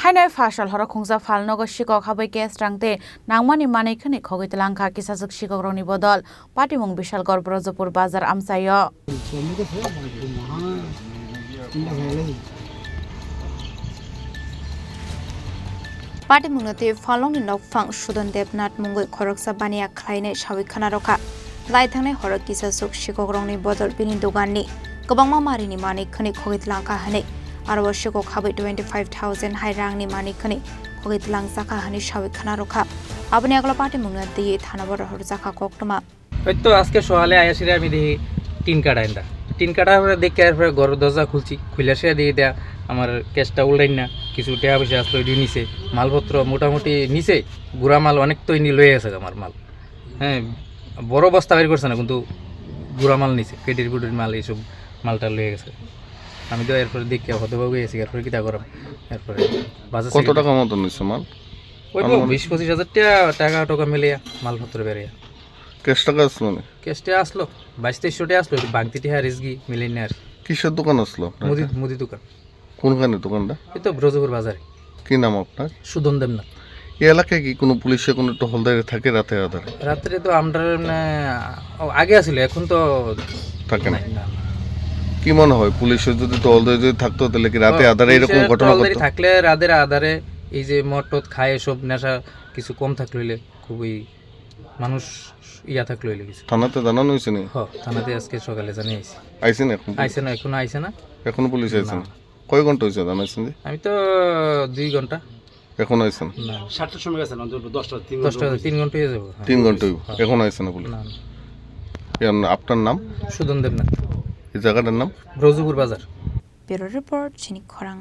Haino Phal hora Khungsa Phal Nogo Sikok Habwi case rangte nangmani manwi khani Khogwi Twlangjakha kisasuk Sikok rokni bodol patimung Bishalgor Brojopur bazar amsayo. Patimungate Phalongni nokphang Sudan Debnath mungoi khoroksa baniya khlaine sawi khana rokha lai thangnai hora kisasuk Sikok rokni bodol bini doganni gobangma marini manwi khani Khogwi Twlangjakha hane aro Sikok Habwi 25,000 hairangni manwi khani Khogwi Twlangjakha hani sawi khana rokha aboni aglo patimungate thana bor horjakha koktoma হয়তো আজকে সকালে আয়াসিরে আমি দেখি tin কাটা এটা tin কাটা পরে দেখে আর পরে ঘর দরজা খুলছি খুলে সে দিয়ে দেয়া আমার কেসটা উল্টাই না কিছু টাকা পয়সা আসলো ওই নিচে মালপত্র মোটামুটি নিচে গুড়া মাল অনেক তো লয়ে গেছে আমার মাল হ্যাঁ বড় বস্তা বের করছে না কিন্তু গুড়া মাল নিচে পেটির পুটির মাল এইসব মালটা লয়ে গেছে আমি তো এরপরে দেখে হতভাবে গেছি এরপরে কিতা করাম এরপরে বাজার কত টাকা মতো নিচ্ছে মাল ওই 20-25 হাজার টাকা মিলিয়ে মালপত্র বেরিয়ে কেস টাকা আসলো না কেসটা আসলো 22-23 আসলো বাংতিটি হারিসগি মিলেন আর কিসের দোকান আসলো মুদি দোকান কোনখানে দোকানটা এই তো ব্রজপুর বাজারে কি নাম আপনার সুদন দেবনাথ এই এলাকায় কি কোনো পুলিশে কোনো টহলদারি থাকে রাতে আধারে রাত্রে তো আমরা আগে আসলে এখন তো থাকে না কি মনে হয় পুলিশের যদি টহলদারি যদি থাকতো তাহলে কি রাতে আধারে এরকম ঘটনা ঘটতো থাকলে রাতের আধারে এই যে মদ টদ খায় এসব নেশা কিছু কম থাকলে হইলে খুবই মানুষ ইয়া থাকলে হইলে কিছু থানাতে জানানো হয়েছে না হ্যাঁ থানাতে আজকে সকালে জানিয়েছি আইছেন এখন আইছে না এখনো আইছে না এখনো পুলিশ আইছে না কয় ঘন্টা হয়েছে জানাইছেন আমি তো 2 ঘন্টা এখন আইছেন 7টার সময় গেছেন 10টা 3 ঘন্টা হয়ে যাবে 3 ঘন্টা এখন আইছে না পুলিশ আপনার নাম সুদন দেবনাথ এই জায়গাটার নাম ব্রজপুর বাজার Bureau Report Chini Khorang